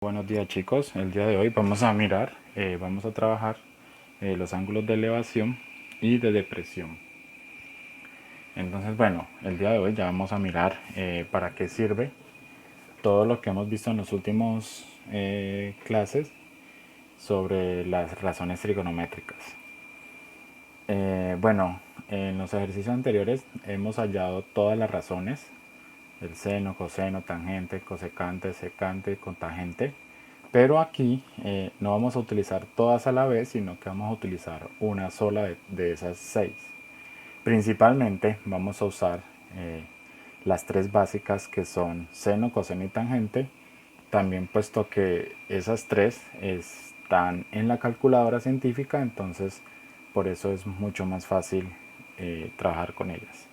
Buenos días chicos, el día de hoy vamos a trabajar los ángulos de elevación y de depresión. Entonces bueno, el día de hoy ya vamos a mirar para qué sirve todo lo que hemos visto en los últimos clases sobre las razones trigonométricas. Bueno, en los ejercicios anteriores hemos hallado todas las razones: el seno, coseno, tangente, cosecante, secante, cotangente. Pero aquí no vamos a utilizar todas a la vez, sino que vamos a utilizar una sola de esas 6. Principalmente vamos a usar las 3 básicas, que son seno, coseno y tangente. También puesto que esas 3 están en la calculadora científica, entonces por eso es mucho más fácil trabajar con ellas.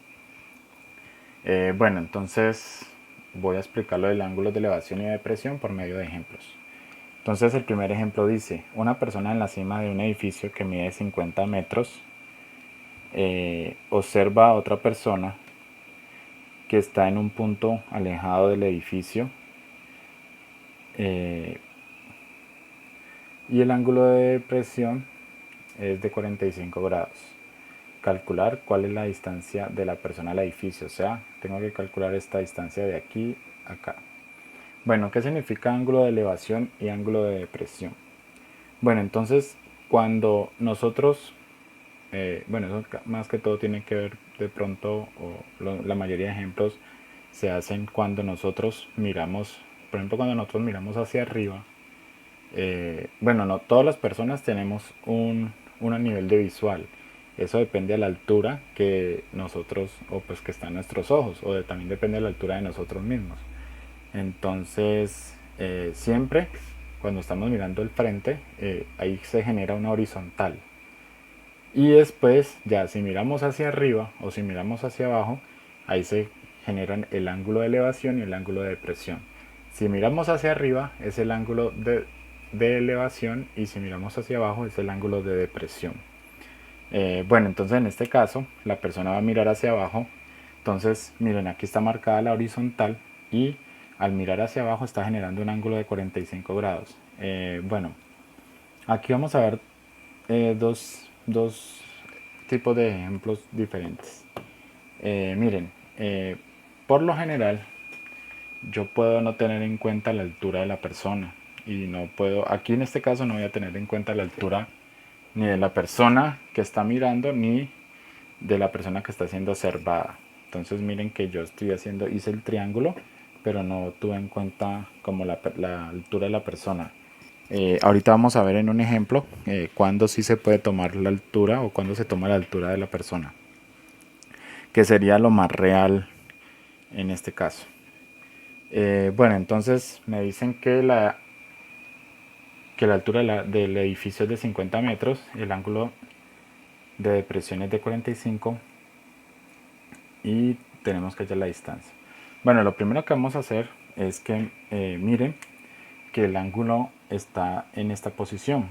Bueno, entonces voy a explicar lo del ángulo de elevación y de depresión por medio de ejemplos. Entonces el primer ejemplo dice: una persona en la cima de un edificio que mide 50 metros observa a otra persona que está en un punto alejado del edificio y el ángulo de depresión es de 45 grados. Calcular cuál es la distancia de la persona al edificio, o sea, tengo que calcular esta distancia de aquí a acá. Bueno, ¿qué significa ángulo de elevación y ángulo de depresión? Bueno, entonces cuando nosotros bueno, eso más que todo tiene que ver de pronto, la mayoría de ejemplos se hacen cuando nosotros miramos, por ejemplo, cuando nosotros miramos hacia arriba. Bueno, no todas las personas tenemos un nivel de visual. Eso depende de la altura que nosotros, o pues que está en nuestros ojos, también depende de la altura de nosotros mismos. Entonces, siempre cuando estamos mirando el frente, ahí se genera una horizontal. Y después, ya si miramos hacia arriba o si miramos hacia abajo, ahí se generan el ángulo de elevación y el ángulo de depresión. Si miramos hacia arriba es el ángulo de elevación, y si miramos hacia abajo es el ángulo de depresión. Bueno, entonces en este caso la persona va a mirar hacia abajo. Entonces miren, aquí está marcada la horizontal y al mirar hacia abajo está generando un ángulo de 45 grados. Bueno, aquí vamos a ver dos tipos de ejemplos diferentes. Miren, por lo general yo puedo no tener en cuenta la altura de la persona, y no puedo, aquí en este caso no voy a tener en cuenta la altura ni de la persona que está mirando ni de la persona que está siendo observada. Entonces miren que yo hice el triángulo, pero no tuve en cuenta como la altura de la persona. Ahorita vamos a ver en un ejemplo cuándo sí se puede tomar la altura o cuándo se toma la altura de la persona, que sería lo más real en este caso. Bueno, entonces me dicen que la altura del edificio es de 50 metros, el ángulo de depresión es de 45 y tenemos que hallar la distancia. Bueno, lo primero que vamos a hacer es que miren que el ángulo está en esta posición.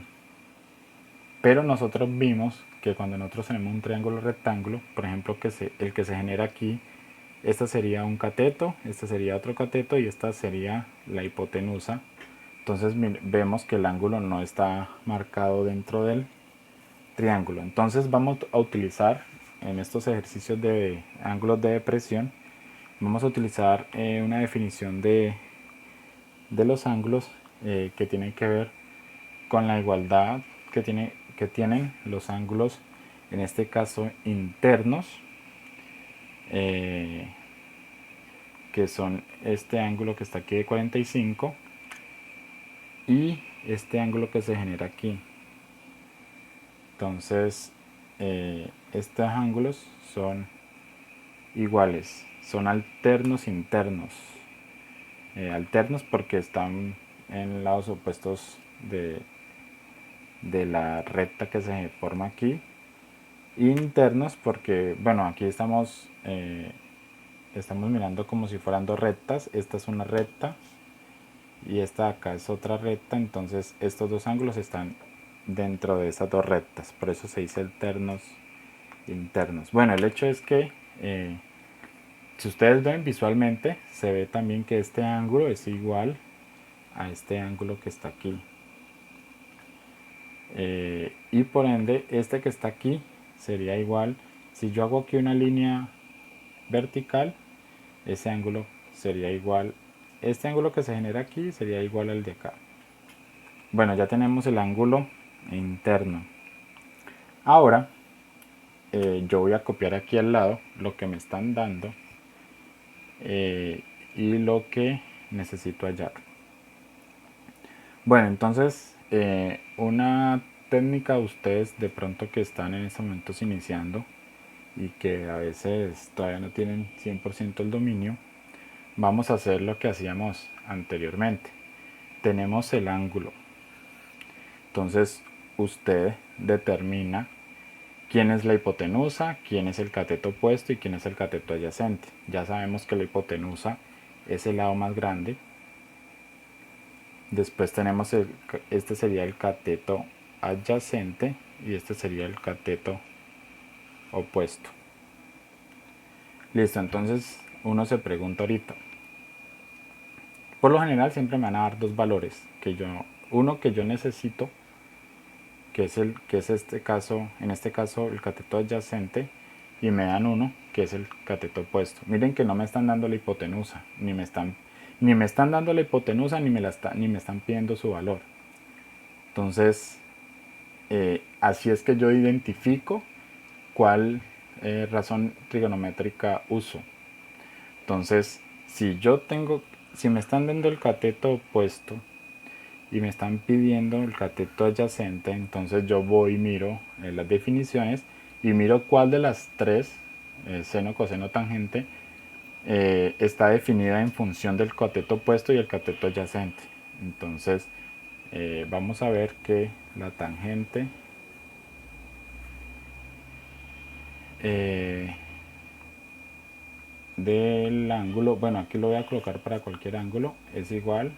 Pero nosotros vimos que cuando nosotros tenemos un triángulo rectángulo, por ejemplo, el que se genera aquí, esta sería un cateto, este sería otro cateto y esta sería la hipotenusa. Entonces vemos que el ángulo no está marcado dentro del triángulo. Entonces vamos a utilizar en estos ejercicios de ángulos de depresión, vamos a utilizar una definición de los ángulos que tienen que ver con la igualdad que tienen los ángulos, en este caso internos, que son este ángulo que está aquí de 45 y este ángulo que se genera aquí. Entonces estos ángulos son iguales, son alternos internos. Alternos porque están en lados opuestos de la recta que se forma aquí. Internos porque, bueno, aquí estamos mirando como si fueran dos rectas. Esta es una recta y esta acá es otra recta, entonces estos dos ángulos están dentro de esas dos rectas, por eso se dice alternos internos. Bueno, el hecho es que si ustedes ven visualmente, se ve también que este ángulo es igual a este ángulo que está aquí. Y por ende este que está aquí sería igual, si yo hago aquí una línea vertical, ese ángulo sería igual, este ángulo que se genera aquí sería igual al de acá. Bueno, ya tenemos el ángulo interno. Ahora yo voy a copiar aquí al lado lo que me están dando y lo que necesito hallar. Bueno, entonces una técnica, ustedes de pronto que están en estos momentos iniciando y que a veces todavía no tienen 100% el dominio, vamos a hacer lo que hacíamos anteriormente. Tenemos el ángulo, entonces usted determina quién es la hipotenusa, quién es el cateto opuesto y quién es el cateto adyacente. Ya sabemos que la hipotenusa es el lado más grande. Después tenemos este sería el cateto adyacente y este sería el cateto opuesto. Listo, entonces uno se pregunta ahorita. Por lo general siempre me van a dar dos valores, uno que yo necesito, que es este caso, en este caso el cateto adyacente, y me dan uno que es el cateto opuesto. Miren que no me están dando la hipotenusa, ni me están dando la hipotenusa ni me están pidiendo su valor. Entonces así es que yo identifico cuál razón trigonométrica uso. Entonces si me están dando el cateto opuesto y me están pidiendo el cateto adyacente, entonces yo voy y miro las definiciones y miro cuál de las tres, seno, coseno, tangente, está definida en función del cateto opuesto y el cateto adyacente. Entonces vamos a ver que la tangente del ángulo, bueno, aquí lo voy a colocar para cualquier ángulo, es igual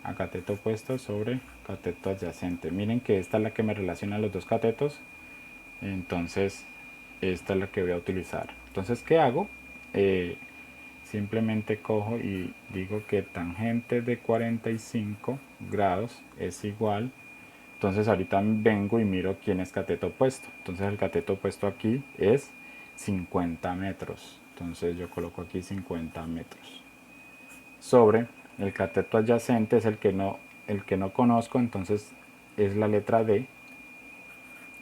a cateto opuesto sobre cateto adyacente. Miren que esta es la que me relaciona los dos catetos, entonces esta es la que voy a utilizar. Entonces, ¿qué hago? Simplemente cojo y digo que tangente de 45 grados es igual. Entonces ahorita vengo y miro quién es cateto opuesto. Entonces el cateto opuesto aquí es 50 metros. Entonces yo coloco aquí 50 metros. Sobre el cateto adyacente es el que no conozco, entonces es la letra D.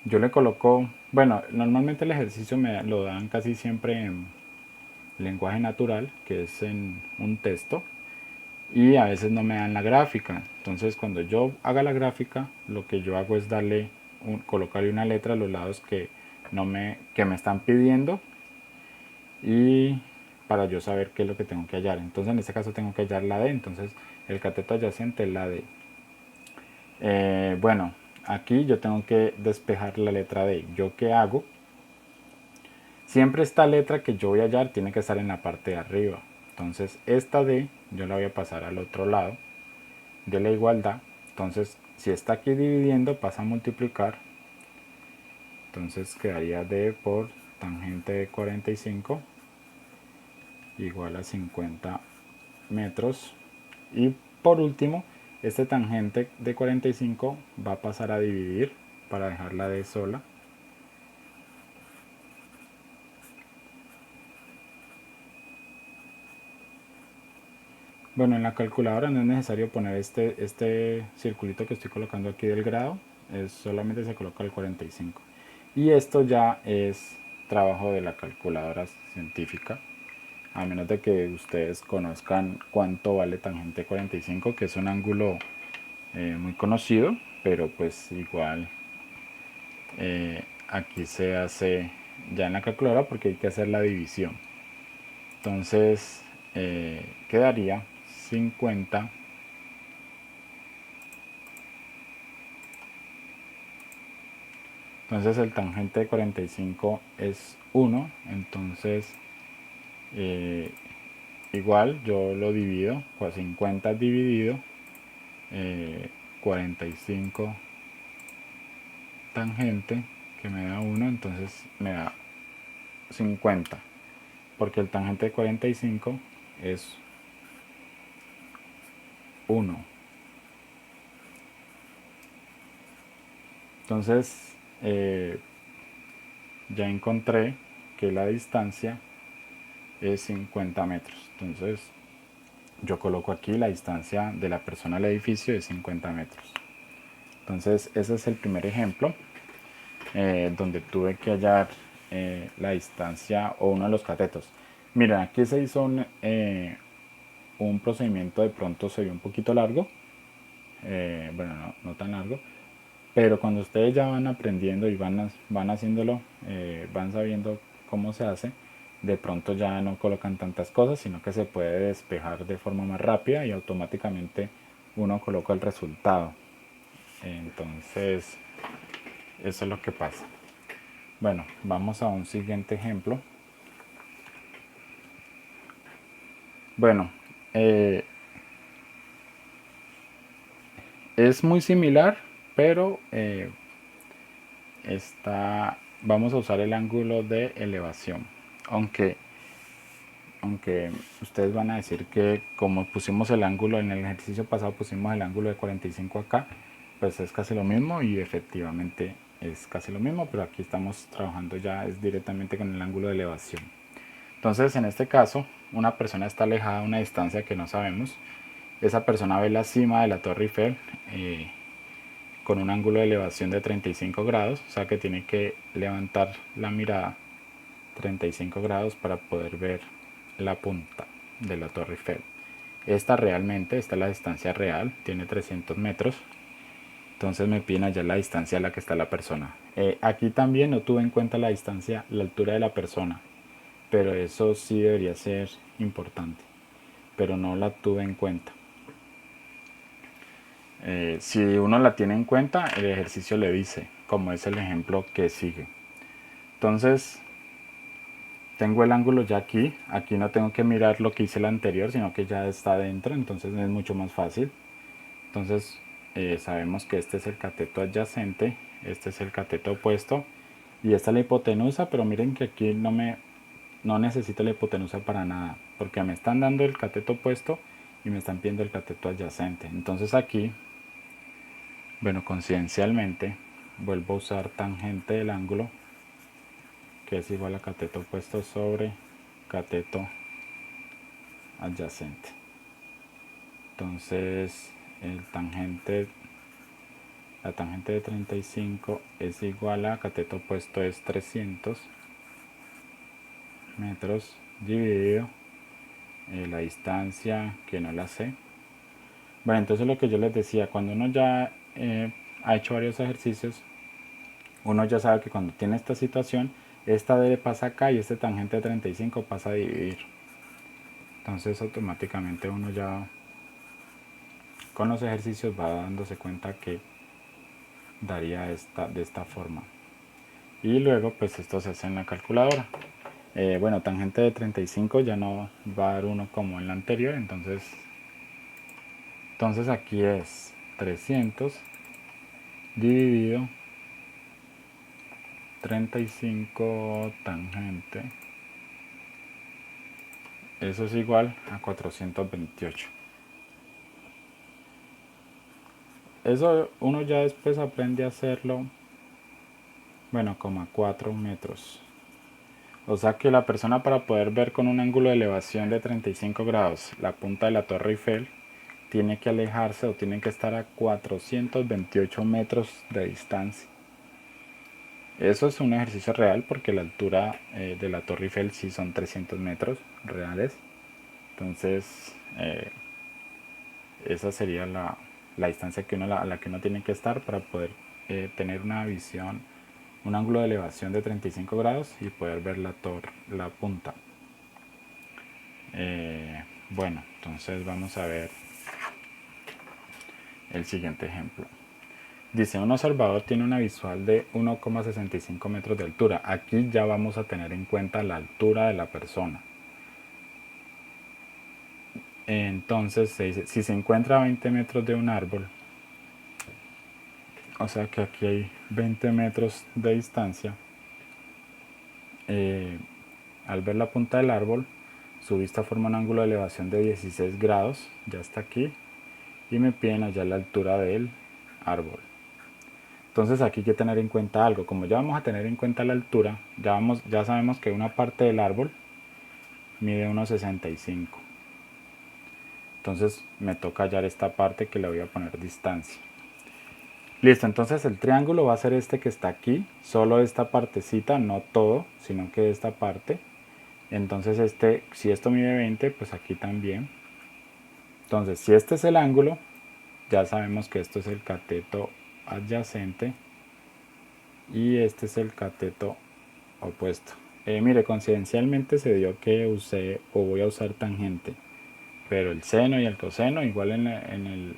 Yo le coloco, bueno, normalmente el ejercicio me lo dan casi siempre en lenguaje natural, que es en un texto, y a veces no me dan la gráfica. Entonces cuando yo haga la gráfica, lo que yo hago es colocarle una letra a los lados que me están pidiendo, y para yo saber qué es lo que tengo que hallar. Entonces en este caso tengo que hallar la D, entonces el cateto adyacente es la D. Bueno, aquí yo tengo que despejar la letra D. ¿Yo qué hago? Siempre esta letra que yo voy a hallar tiene que estar en la parte de arriba. Entonces esta D yo la voy a pasar al otro lado de la igualdad. Entonces si está aquí dividiendo pasa a multiplicar. Entonces quedaría D por tangente de 45 igual a 50 metros. Y por último, este tangente de 45 va a pasar a dividir para dejarla de sola. Bueno, en la calculadora no es necesario poner este circulito que estoy colocando aquí del grado, solamente se coloca el 45. Y esto ya es trabajo de la calculadora científica, a menos de que ustedes conozcan cuánto vale tangente 45, que es un ángulo muy conocido, pero pues igual aquí se hace ya en la calculadora porque hay que hacer la división. Entonces quedaría 50 . Entonces el tangente de 45 es 1, entonces igual yo lo divido, pues 50 dividido 45 tangente, que me da 1, entonces me da 50, porque el tangente de 45 es 1. Entonces ya encontré que la distancia es 50 metros. Entonces yo coloco aquí la distancia de la persona al edificio de 50 metros. Entonces ese es el primer ejemplo donde tuve que hallar la distancia o uno de los catetos. Miren, aquí se hizo un procedimiento, de pronto se vio un poquito largo, bueno, no tan largo, pero cuando ustedes ya van aprendiendo y van haciéndolo, van sabiendo cómo se hace, de pronto ya no colocan tantas cosas, sino que se puede despejar de forma más rápida y automáticamente uno coloca el resultado. Entonces, eso es lo que pasa. Bueno, vamos a un siguiente ejemplo. Bueno, es muy similar, pero vamos a usar el ángulo de elevación. Aunque ustedes van a decir que como pusimos el ángulo en el ejercicio pasado, pusimos el ángulo de 45 acá, pues es casi lo mismo, y efectivamente es casi lo mismo, pero aquí estamos trabajando ya es directamente con el ángulo de elevación. Entonces, en este caso, una persona está alejada a una distancia que no sabemos. Esa persona ve la cima de la Torre Eiffel con un ángulo de elevación de 35 grados, o sea que tiene que levantar la mirada 35 grados para poder ver la punta de la Torre Eiffel. Esta es la distancia real, tiene 300 metros. Entonces me piden allá la distancia a la que está la persona. Aquí también no tuve en cuenta la distancia, la altura de la persona, pero eso sí debería ser importante, pero no la tuve en cuenta. Si uno la tiene en cuenta, el ejercicio le dice, como es el ejemplo que sigue. Entonces, tengo el ángulo ya aquí no tengo que mirar lo que hice el anterior, sino que ya está dentro, entonces es mucho más fácil. Entonces sabemos que este es el cateto adyacente, este es el cateto opuesto y esta es la hipotenusa, pero miren que aquí no necesito la hipotenusa para nada, porque me están dando el cateto opuesto y me están pidiendo el cateto adyacente. Entonces aquí, bueno, coincidencialmente vuelvo a usar tangente del ángulo, que es igual a cateto opuesto sobre cateto adyacente. Entonces la tangente de 35 es igual a cateto opuesto es 300 metros dividido la distancia, que no la sé. Bueno, entonces lo que yo les decía, cuando uno ya ha hecho varios ejercicios, uno ya sabe que cuando tiene esta situación, esta D pasa acá y este tangente de 35 pasa a dividir. Entonces automáticamente uno ya con los ejercicios va dándose cuenta que daría de esta forma. Y luego pues esto se hace en la calculadora. Bueno, tangente de 35 ya no va a dar 1 como en la anterior, entonces aquí es 300 dividido 35 tangente, eso es igual a 428. Eso uno ya después aprende a hacerlo, bueno, como a 4 metros. O sea que la persona, para poder ver con un ángulo de elevación de 35 grados la punta de la Torre Eiffel, tiene que alejarse o tiene que estar a 428 metros de distancia. Eso es un ejercicio real porque la altura de la Torre Eiffel sí son 300 metros reales. Entonces, esa sería la distancia a la que uno tiene que estar para poder tener una visión, un ángulo de elevación de 35 grados y poder ver la punta. Bueno, entonces vamos a ver el siguiente ejemplo. Dice, un observador tiene una visual de 1,65 metros de altura. Aquí ya vamos a tener en cuenta la altura de la persona. Entonces se dice, si se encuentra a 20 metros de un árbol, o sea que aquí hay 20 metros de distancia, al ver la punta del árbol, su vista forma un ángulo de elevación de 16 grados, ya está aquí, y me piden allá la altura del árbol. Entonces aquí hay que tener en cuenta algo. Como ya vamos a tener en cuenta la altura, ya sabemos que una parte del árbol mide 1,65. Entonces me toca hallar esta parte que le voy a poner distancia. Listo, entonces el triángulo va a ser este que está aquí, solo esta partecita, no todo, sino que esta parte. Entonces si esto mide 20, pues aquí también. Entonces si este es el ángulo, ya sabemos que esto es el cateto adyacente y este es el cateto opuesto. Mire, coincidencialmente se dio que usé o voy a usar tangente, pero el seno y el coseno, igual en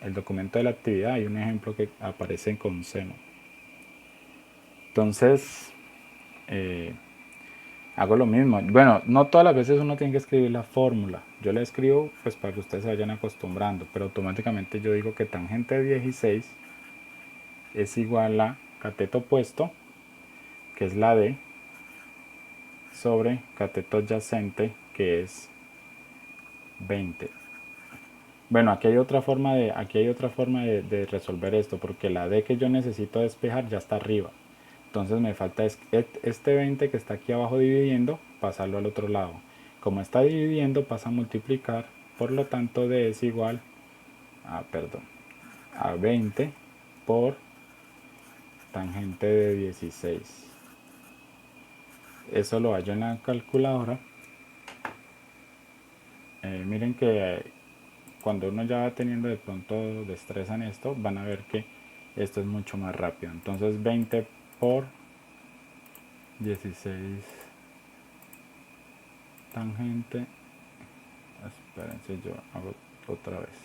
el documento de la actividad hay un ejemplo que aparece con seno. Entonces, hago lo mismo. Bueno, no todas las veces uno tiene que escribir la fórmula. Yo la escribo pues para que ustedes se vayan acostumbrando, pero automáticamente yo digo que tangente de 16 es igual a cateto opuesto, que es la D, sobre cateto adyacente, que es 20. Bueno, aquí hay otra forma de resolver esto, porque la D que yo necesito despejar ya está arriba. Entonces me falta este 20 que está aquí abajo dividiendo, pasarlo al otro lado. Como está dividiendo, pasa a multiplicar, por lo tanto D es igual a 20 por tangente de 16. Eso lo hallo en la calculadora. Miren que cuando uno ya va teniendo de pronto destreza en esto, van a ver que esto es mucho más rápido. Entonces 20 por 16 tangente, espérense, yo hago otra vez,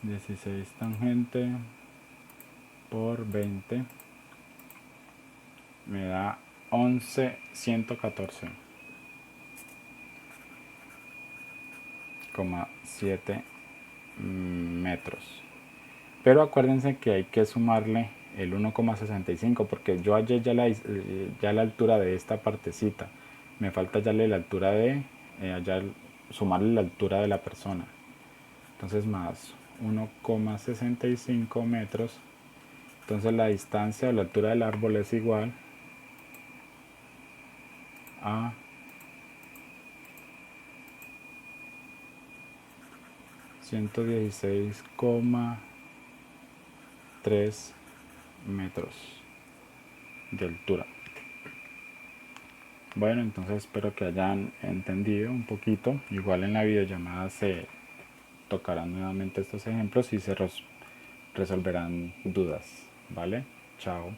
16 tangente por 20 me da 11,114,7 metros. Pero acuérdense que hay que sumarle el 1,65 porque yo hallé ya la altura de esta partecita. Me falta hallarle la altura sumarle la altura de la persona. Entonces más 1,65 metros. Entonces la distancia o la altura del árbol es igual a 116,3 metros de altura. Bueno, entonces espero que hayan entendido un poquito. Igual en la videollamada se tocarán nuevamente estos ejemplos y se resolverán dudas. ¿Vale? Chao.